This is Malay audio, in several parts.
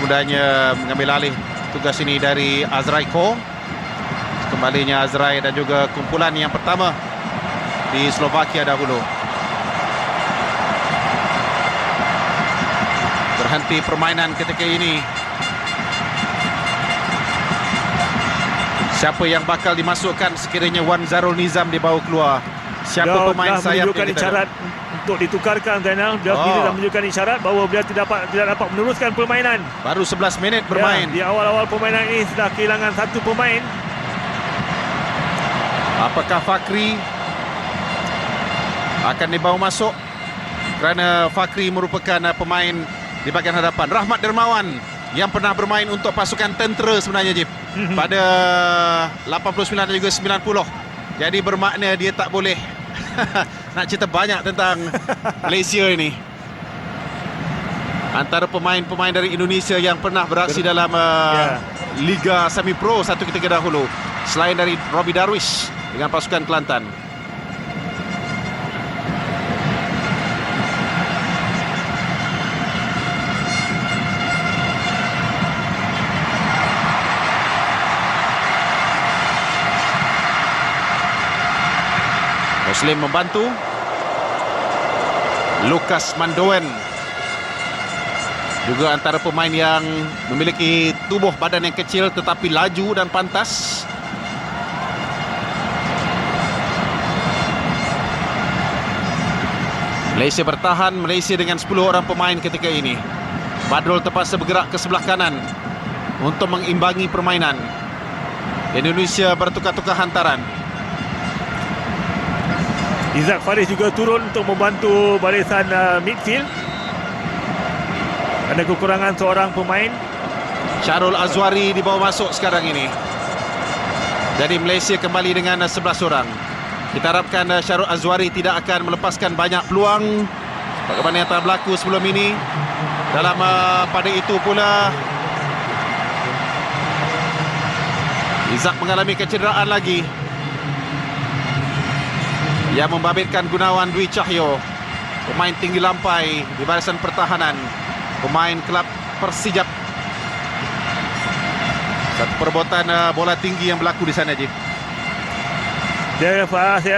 Semudahnya mengambil alih tugas ini dari Azrai Ko. Kembalinya Azrai dan juga kumpulan yang pertama di Slovakia dahulu. Berhenti permainan ketika ini. Siapa yang bakal dimasukkan sekiranya Wan Zarul Nizam dibawa keluar? Siapa pemain sayap menunjukkan isyarat untuk ditukarkan, Zainal. Dia dah menunjukkan isyarat bahawa dia tidak dapat meneruskan permainan. Baru 11 minit bermain. Di awal-awal permainan ini sudah kehilangan satu pemain. Apakah Fakri akan dibawa masuk? Kerana Fakri merupakan pemain di bahagian hadapan. Rahmat Dermawan yang pernah bermain untuk pasukan tentera sebenarnya, Jip, pada 89 dan juga 90. Jadi bermakna dia tak boleh nak cerita banyak tentang Malaysia ini. Antara pemain-pemain dari Indonesia yang pernah beraksi dalam Liga Semi Pro satu ketika dahulu, selain dari Robbie Darwish dengan pasukan Kelantan. Muslim membantu. Lukas Mandoen juga antara pemain yang memiliki tubuh badan yang kecil tetapi laju dan pantas. Malaysia bertahan. Malaysia dengan 10 orang pemain ketika ini. Badrul terpaksa bergerak ke sebelah kanan untuk mengimbangi permainan. Indonesia bertukar-tukar hantaran. Izzak Faris juga turun untuk membantu barisan midfield. Ada kekurangan seorang pemain. Syarul Azwari dibawa masuk sekarang ini. Jadi Malaysia kembali dengan 11 orang. Kita harapkan Syarul Azwari tidak akan melepaskan banyak peluang bagaimana yang telah berlaku sebelum ini. Dalam pada itu pula Izzak mengalami kecederaan lagi yang membabitkan Gunawan Dwi Cahyo, pemain tinggi lampai di barisan pertahanan, pemain kelab Persijap. Satu perbuatan bola tinggi yang berlaku di sana, Jim. Saya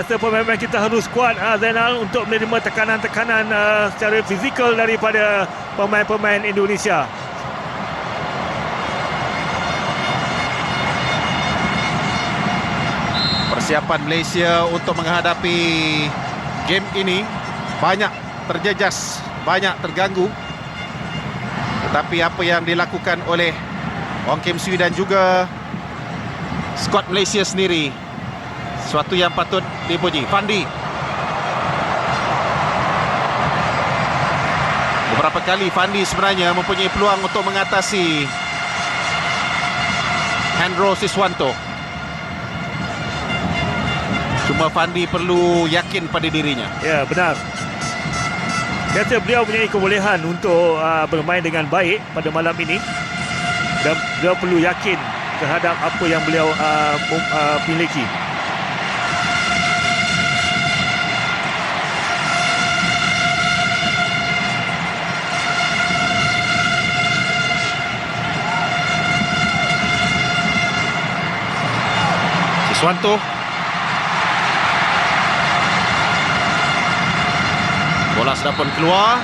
rasa pemain kita harus kuat, Zainal, untuk menerima tekanan-tekanan secara fizikal daripada pemain-pemain Indonesia. Persiapan Malaysia untuk menghadapi game ini banyak terjejas, banyak terganggu. Tetapi apa yang dilakukan oleh Ong Kim Swee dan juga skuad Malaysia sendiri, sesuatu yang patut dipuji. Fandi beberapa kali Fandi sebenarnya mempunyai peluang untuk mengatasi Hendro Siswanto. Cuma Fandi perlu yakin pada dirinya. Ya, benar. Kata beliau punya kebolehan untuk bermain dengan baik pada malam ini. Dan beliau perlu yakin terhadap apa yang beliau miliki. Siswanto. Bola sudah pun keluar,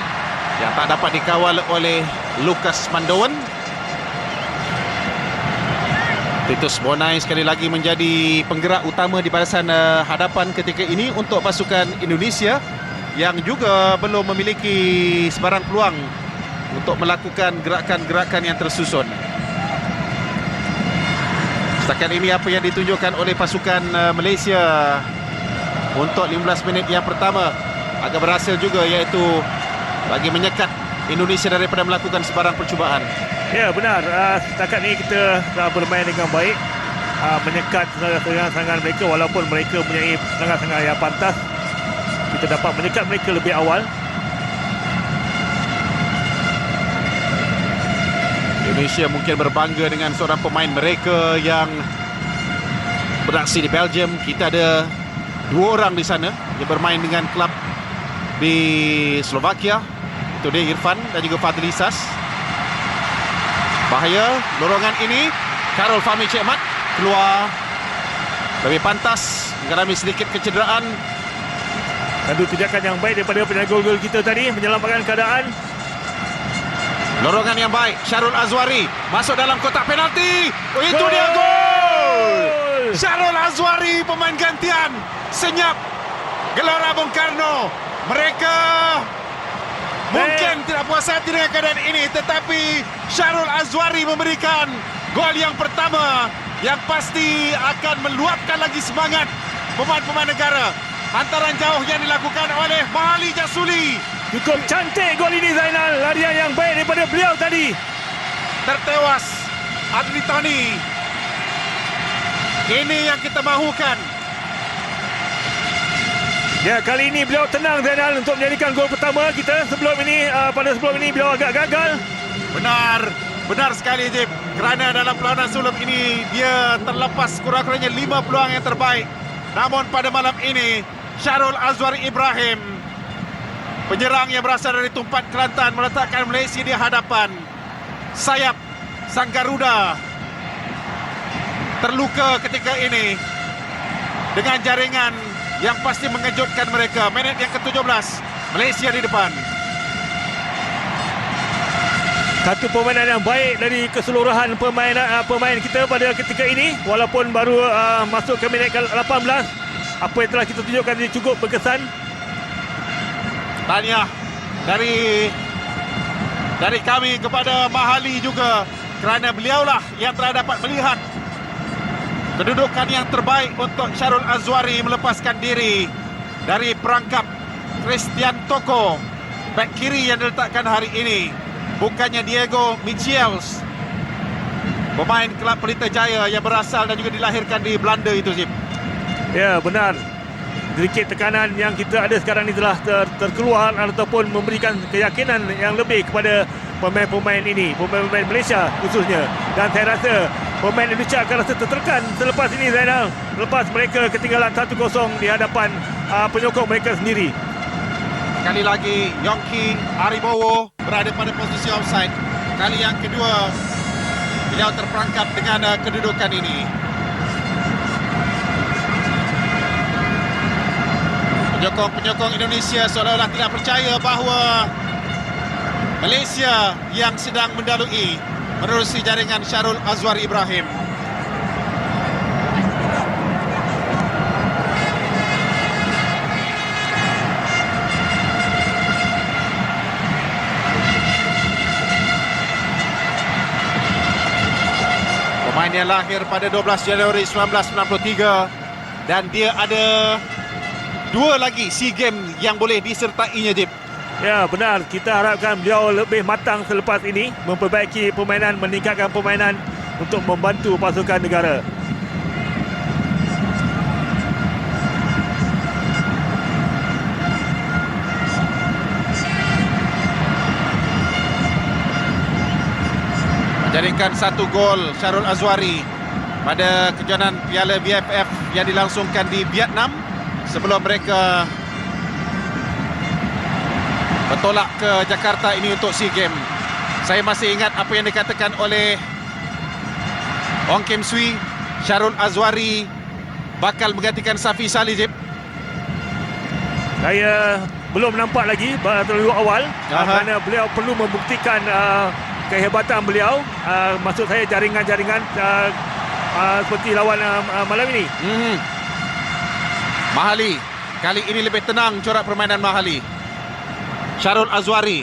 yang tak dapat dikawal oleh Lukas Mandoen. Titus Bonai sekali lagi menjadi penggerak utama di barisan hadapan ketika ini untuk pasukan Indonesia yang juga belum memiliki sebarang peluang untuk melakukan gerakan-gerakan yang tersusun. Setakat ini apa yang ditunjukkan oleh pasukan Malaysia untuk 15 minit yang pertama agak berhasil juga, iaitu bagi menyekat Indonesia daripada melakukan sebarang percubaan. Ya, benar. Setakat ini kita telah bermain dengan baik, menyekat serangan-serangan mereka walaupun mereka mempunyai serangan-serangan yang pantas. Kita dapat menyekat mereka lebih awal. Indonesia mungkin berbangga dengan seorang pemain mereka yang beraksi di Belgium. Kita ada 2 orang di sana yang bermain dengan klub di Slovakia. Itu dia Irfan dan juga Fadli Sas. Bahaya lorongan ini. Karol Fahmi Cik Mat keluar lebih pantas, mengalami sedikit kecederaan. Tentu tindakan yang baik daripada penjaga gol-gol kita tadi menyelamatkan keadaan. Lorongan yang baik, Syarul Azwari masuk dalam kotak penalti. Oh, itu dia gol! Syarul Azwari pemain gantian, senyap Gelora Bung Karno. Mereka mungkin tidak puas hati dengan keadaan ini, tetapi Syarul Azwari memberikan gol yang pertama yang pasti akan meluapkan lagi semangat pemain-pemain negara. Hantaran jauh yang dilakukan oleh Mahali Jasuli. Cukup cantik gol ini Zainal. Larian yang baik daripada beliau tadi. Tertewas Adli Tani. Ini yang kita mahukan. Ya, kali ini beliau tenang Zainal untuk menjadikan gol pertama kita. Sebelum ini, pada sebelum ini beliau agak gagal. Benar sekali Jip. Kerana dalam perlawanan sebelum ini dia terlepas kurang-kurangnya 5 peluang yang terbaik. Namun pada malam ini Syarul Azwari Ibrahim, penyerang yang berasal dari Tumpat Kelantan, meletakkan Malaysia di hadapan. Sayap Sang Garuda terluka ketika ini dengan jaringan yang pasti mengejutkan mereka. Minit yang ke-17, Malaysia di depan. Satu permainan yang baik dari keseluruhan pemain kita pada ketika ini. Walaupun baru masuk ke minit ke-18, apa yang telah kita tunjukkan ini cukup berkesan. Tahniah dari kami kepada Mahali juga, kerana beliaulah yang telah dapat melihat kedudukan yang terbaik untuk Syarul Azwari melepaskan diri dari perangkap Christian Toko, bek kiri yang diletakkan hari ini. Bukannya Diego Michels, pemain kelab Pelita Jaya yang berasal dan juga dilahirkan di Belanda itu, Zip. Ya, benar. Sedikit tekanan yang kita ada sekarang ini telah terkeluar ataupun memberikan keyakinan yang lebih kepada pemain-pemain ini, pemain-pemain Malaysia khususnya. Dan saya rasa pemain Indonesia akan rasa tertekan selepas ini Zainal, lepas mereka ketinggalan 1-0 di hadapan penyokong mereka sendiri. Sekali lagi Yongki Aribowo berada pada posisi offside. Kali yang kedua beliau terperangkap dengan kedudukan ini. Penyokong Indonesia seolah-olah tidak percaya bahawa Malaysia yang sedang mendalui menerusi jaringan Syarul Azwari Ibrahim. Pemain yang lahir pada 12 Januari 1993 dan dia ada 2 lagi SEA Games yang boleh disertainya, Jip. Ya, benar. Kita harapkan beliau lebih matang selepas ini, memperbaiki permainan, meningkatkan permainan untuk membantu pasukan negara. Menjadikan 1 gol Syarul Azwari pada kejohanan Piala BFF yang dilangsungkan di Vietnam sebelum mereka bertolak ke Jakarta ini untuk SEA Games. Saya masih ingat apa yang dikatakan oleh Ong Kim Swee, Syarul Azwari bakal menggantikan Safi Salih, Jip. Saya belum nampak lagi terlalu awal kerana beliau perlu membuktikan kehebatan beliau. Maksud saya jaringan-jaringan seperti lawan malam ini. Mahali, kali ini lebih tenang corak permainan Mahali. Syarul Azwari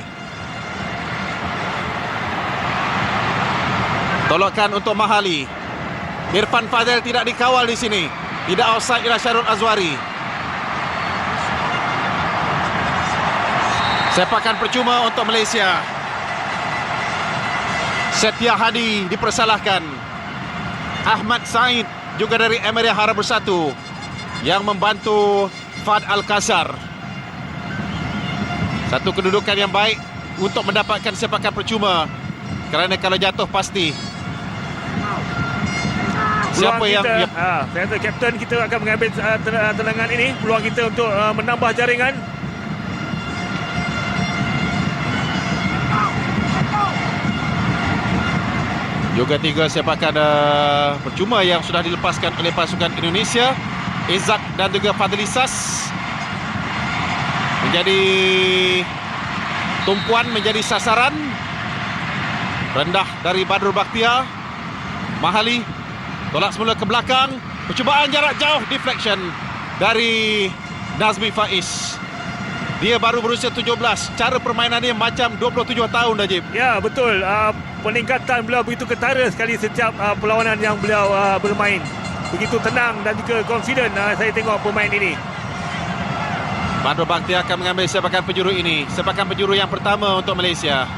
tolakkan untuk Mahali. Irfan Fadil tidak dikawal di sini. Tidak offside ialah Syarul Azwari. Sepakan percuma untuk Malaysia. Setia Hadi dipersalahkan. Ahmad Said juga dari Emiria Harap Bersatu yang membantu Fad Al-Qasar. Satu kedudukan yang baik untuk mendapatkan sepakan percuma, kerana kalau jatuh pasti siapa yang saya rasa kapten kita akan mengambil tendangan ini, peluang kita untuk menambah jaringan. Juga 3 sepakan percuma yang sudah dilepaskan oleh pasukan Indonesia. Izak dan juga Fadlisas menjadi tumpuan, menjadi sasaran. Rendah dari Badrul Bakhtia. Mahali tolak semula ke belakang. Percubaan jarak jauh, deflection dari Nazmi Faiz. Dia baru berusia 17. Cara permainan dia macam 27 tahun, Najib. Ya, betul. Peningkatan beliau begitu ketara sekali setiap perlawanan yang beliau bermain. Begitu tenang dan juga confident saya tengok pemain ini. Badrul Bakhtia akan mengambil sepakan penjuru ini. Sepakan penjuru yang pertama untuk Malaysia.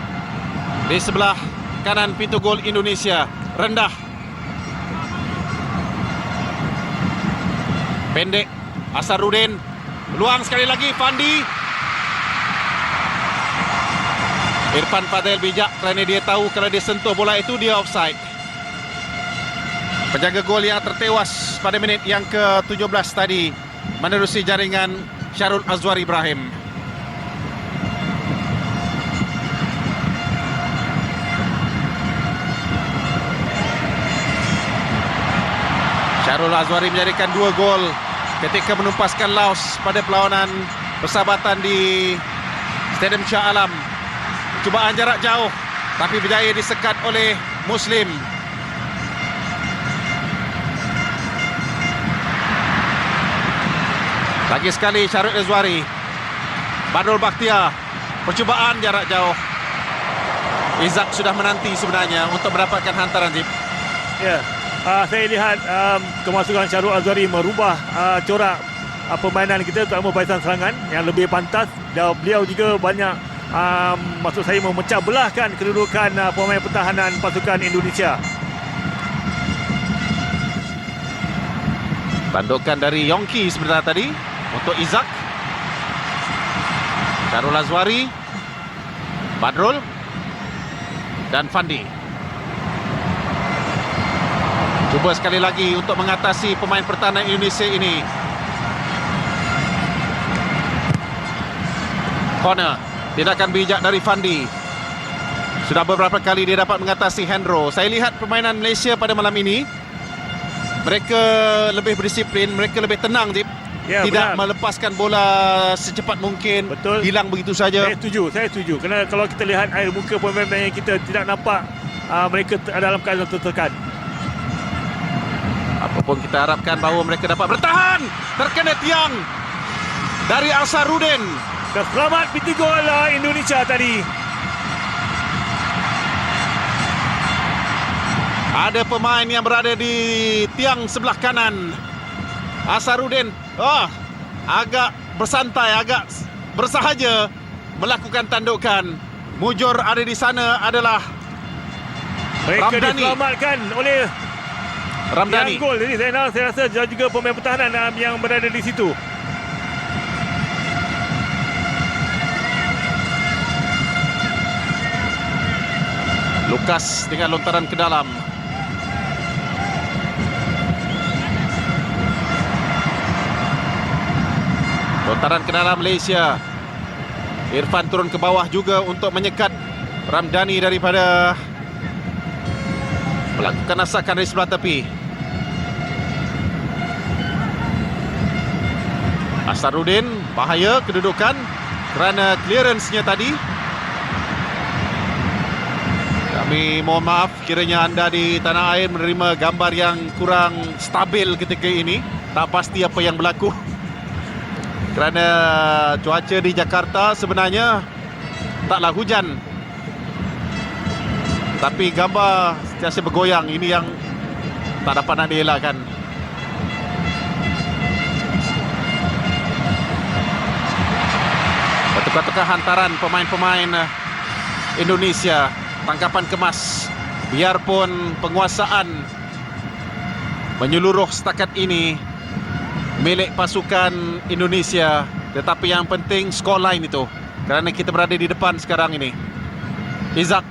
Di sebelah kanan pintu gol Indonesia. Rendah. Pendek. Asarudin. Peluang sekali lagi. Fandi. Irfan Fadil bijak kerana dia tahu kalau dia sentuh bola itu dia offside. Penjaga gol yang tertewas pada minit yang ke-17 tadi menerusi jaringan Syarul Azwar Ibrahim. Syarul Azwari menjadikan 2 gol ketika menumpaskan Laos pada perlawanan persahabatan di Stadium Shah Alam. Cubaan jarak jauh tapi berjaya disekat oleh Muslim. Lagi sekali Syarul Azwari. Badrul Bakhtia. Percubaan jarak jauh. Izak sudah menanti sebenarnya untuk mendapatkan hantaran, Zip. Ya, saya lihat kemasukan Syarul Azwari merubah corak permainan kita, terutama barisan serangan yang lebih pantas. Dan beliau juga banyak maksud saya memecah belahkan kedudukan pemain pertahanan pasukan Indonesia. Bandukan dari Yongki sebenarnya tadi untuk Izak. Syarul Azwari, Badrul dan Fandi. Cuba sekali lagi untuk mengatasi pemain pertahanan Indonesia ini. Corner. Tindakan bijak dari Fandi. Sudah beberapa kali dia dapat mengatasi Hendro. Saya lihat permainan Malaysia pada malam ini, mereka lebih berdisiplin, mereka lebih tenang, Zip. Ya, tidak benar. melepaskan bola secepat mungkin. Betul. Hilang begitu saja. Saya setuju. Kerana kalau kita lihat air muka pemain-pemain kita, tidak nampak mereka dalam keadaan tertekan. Apapun kita harapkan bahawa mereka dapat bertahan. Terkena tiang dari Asarudin. Dan selamat pintu gol Indonesia tadi. Ada pemain yang berada di tiang sebelah kanan. Asarudin agak bersantai, agak bersahaja melakukan tandukan. Mujur ada di sana adalah Mereka Ramdhani. diselamatkan oleh Ramdhani. yang gol. Jadi saya rasa dan juga pemain pertahanan yang berada di situ. Lukas dengan lontaran ke dalam. Lontaran ke dalam Malaysia. Irfan turun ke bawah juga untuk menyekat Ramdhani daripada melakukan asakan dari sebelah tepi. Asarudin, bahaya kedudukan kerana clearance-nya tadi. Kami mohon maaf kiranya anda di tanah air menerima gambar yang kurang stabil ketika ini. Tak pasti apa yang berlaku. Kerana cuaca di Jakarta sebenarnya taklah hujan. Tapi gambar sentiasa bergoyang. Ini yang tak dapat nak dielakkan. Bertukar-tukar hantaran pemain-pemain Indonesia. Tangkapan kemas. Biarpun penguasaan menyeluruh setakat ini milik pasukan Indonesia, tetapi yang penting scoreline itu. Kerana kita berada di depan sekarang ini. Izak